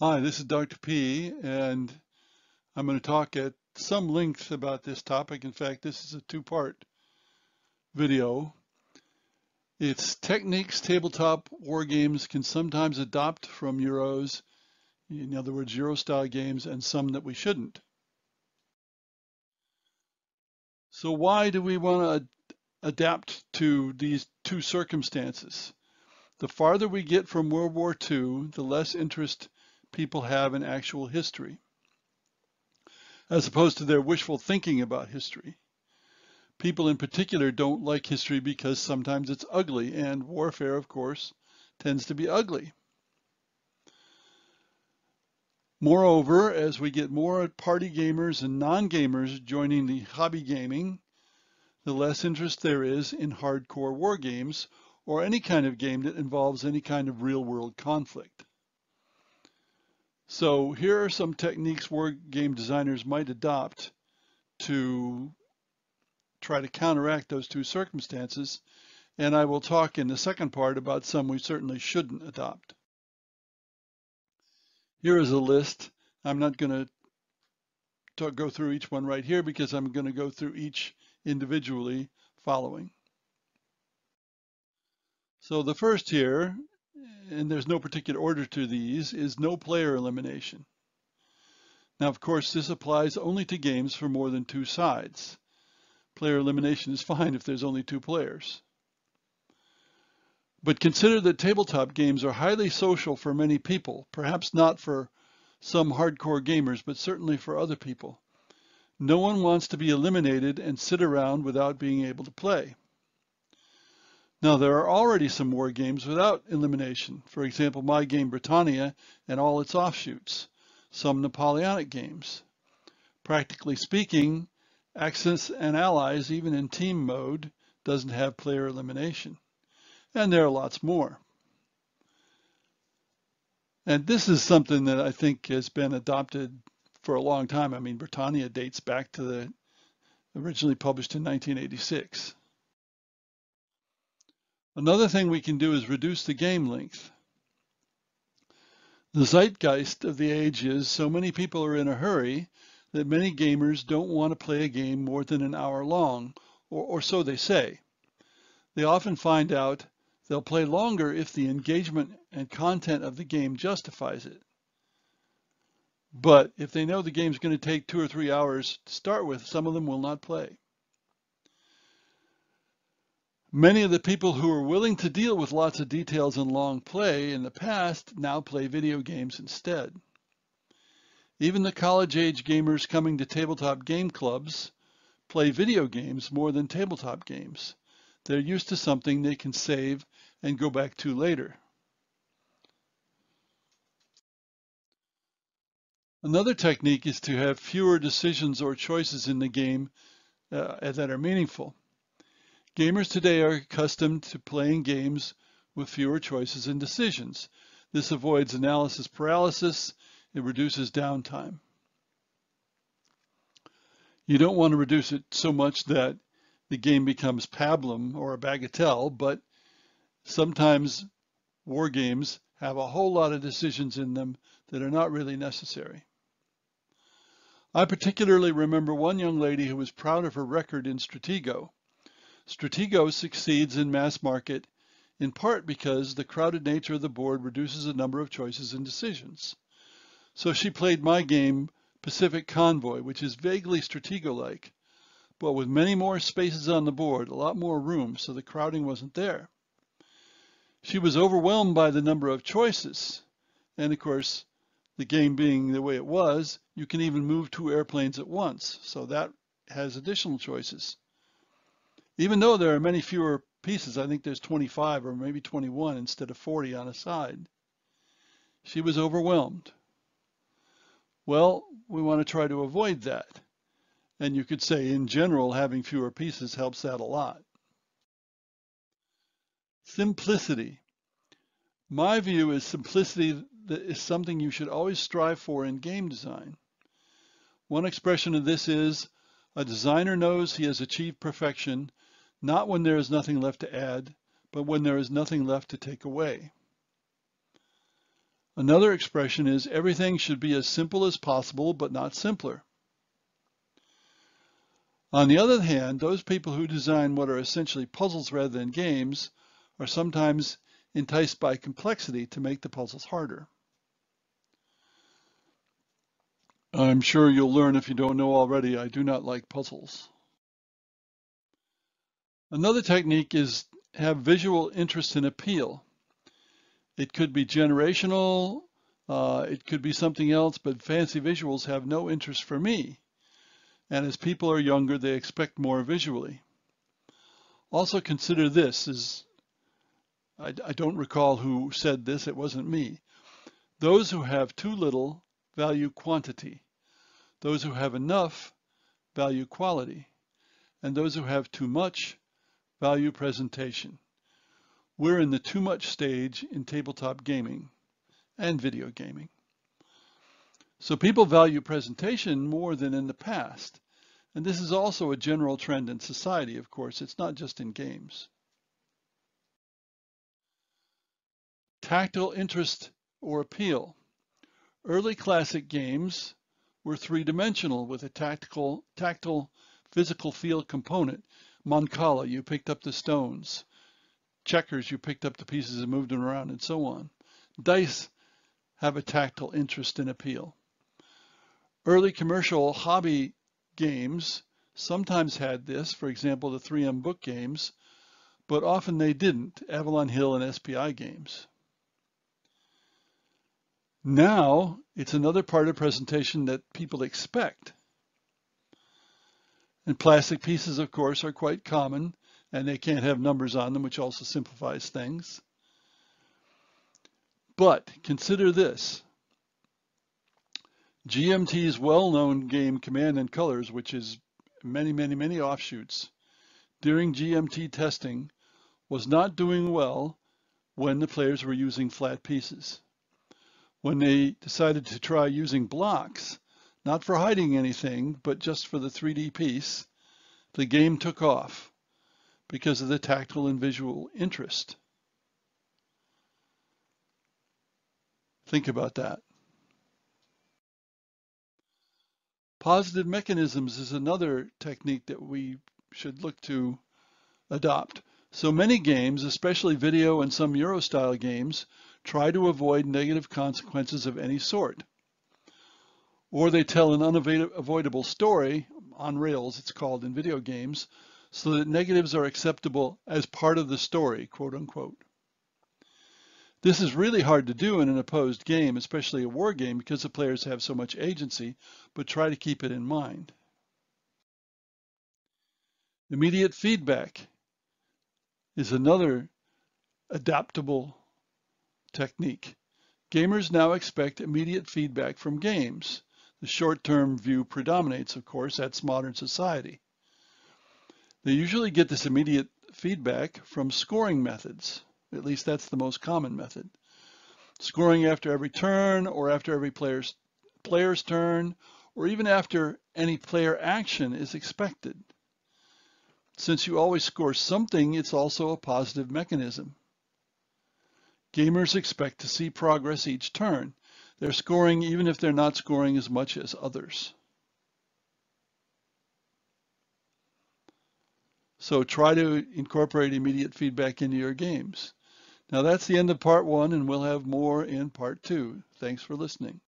Hi, this is Dr. P, and I'm going to talk at some length about this topic. In fact, this is a two-part video. It's techniques tabletop war games can sometimes adopt from Euros, in other words, Eurostyle games, and some that we shouldn't. So why do we want to adapt to these two circumstances? The farther we get from World War II, the less interest people have in actual history, as opposed to their wishful thinking about history. People in particular don't like history because sometimes it's ugly, and warfare, of course, tends to be ugly. Moreover, as we get more party gamers and non-gamers joining the hobby gaming, the less interest there is in hardcore war games or any kind of game that involves any kind of real-world conflict. So here are some techniques war game designers might adopt to try to counteract those two circumstances, and I will talk in the second part about some we certainly shouldn't adopt. Here is a list. I'm not going to go through each one right here because I'm going to go through each individually following. So the first here, and there's no particular order to these, is no player elimination. Now, of course, this applies only to games for more than two sides. Player elimination is fine if there's only two players. But consider that tabletop games are highly social for many people, perhaps not for some hardcore gamers, but certainly for other people. No one wants to be eliminated and sit around without being able to play. Now, there are already some war games without elimination. For example, my game Britannia and all its offshoots, some Napoleonic games. Practically speaking, Axis and Allies, even in team mode, doesn't have player elimination. And there are lots more. And this is something that I think has been adopted for a long time. I mean, Britannia dates back to the originally published in 1986. Another thing we can do is reduce the game length. The zeitgeist of the age is so many people are in a hurry that many gamers don't want to play a game more than an hour long, or so they say. They often find out they'll play longer if the engagement and content of the game justifies it. But if they know the game's going to take 2 or 3 hours to start with, some of them will not play. Many of the people who are willing to deal with lots of details and long play in the past now play video games instead. Even the college-age gamers coming to tabletop game clubs play video games more than tabletop games. They're used to something they can save and go back to later. Another technique is to have fewer decisions or choices in the game that are meaningful. Gamers today are accustomed to playing games with fewer choices and decisions. This avoids analysis paralysis. It reduces downtime. You don't want to reduce it so much that the game becomes pablum or a bagatelle, but sometimes war games have a whole lot of decisions in them that are not really necessary. I particularly remember one young lady who was proud of her record in Stratego. Stratego succeeds in mass market in part because the crowded nature of the board reduces the number of choices and decisions. So she played my game, Pacific Convoy, which is vaguely Stratego-like, but with many more spaces on the board, a lot more room, so the crowding wasn't there. She was overwhelmed by the number of choices, and of course, the game being the way it was, you can even move 2 airplanes at once, so that has additional choices. Even though there are many fewer pieces, I think there's 25 or maybe 21 instead of 40 on a side. She was overwhelmed. Well, we want to try to avoid that. And you could say, in general, having fewer pieces helps that a lot. Simplicity. My view is simplicity is something you should always strive for in game design. One expression of this is, a designer knows he has achieved perfection, not when there is nothing left to add, but when there is nothing left to take away. Another expression is everything should be as simple as possible, but not simpler. On the other hand, those people who design what are essentially puzzles rather than games are sometimes enticed by complexity to make the puzzles harder. I'm sure you'll learn if you don't know already, I do not like puzzles. Another technique is have visual interest and appeal. It could be generational, it could be something else, but fancy visuals have no interest for me. And as people are younger, they expect more visually. Also consider this, I don't recall who said this, it wasn't me. Those who have too little value quantity. Those who have enough value quality. And those who have too much value presentation. We're in the too much stage in tabletop gaming and video gaming. So people value presentation more than in the past. And this is also a general trend in society, of course. It's not just in games. Tactile interest or appeal. Early classic games were three-dimensional with a tactile physical feel component. Mancala, you picked up the stones. Checkers, you picked up the pieces and moved them around, and so on. Dice have a tactile interest and appeal. Early commercial hobby games sometimes had this, for example, the 3M book games, but often they didn't, Avalon Hill and SPI games. Now, it's another part of presentation that people expect. And plastic pieces, of course, are quite common, and they can't have numbers on them, which also simplifies things. But consider this. GMT's well-known game Command and Colors, which is many offshoots, during GMT testing was not doing well when the players were using flat pieces. When they decided to try using blocks, not for hiding anything, but just for the 3D piece, the game took off because of the tactile and visual interest. Think about that. Positive mechanisms is another technique that we should look to adopt. So many games, especially video and some Eurostyle games, try to avoid negative consequences of any sort. Or they tell an unavoidable story, on rails it's called in video games, so that negatives are acceptable as part of the story, quote unquote. This is really hard to do in an opposed game, especially a war game, because the players have so much agency, but try to keep it in mind. Immediate feedback is another adaptable technique. Gamers now expect immediate feedback from games. The short-term view predominates, of course, that's modern society. They usually get this immediate feedback from scoring methods. At least that's the most common method. Scoring after every turn, or after every player's turn, or even after any player action is expected. Since you always score something, it's also a positive mechanism. Gamers expect to see progress each turn. They're scoring even if they're not scoring as much as others. So try to incorporate immediate feedback into your games. Now that's the end of part 1, and we'll have more in part 2. Thanks for listening.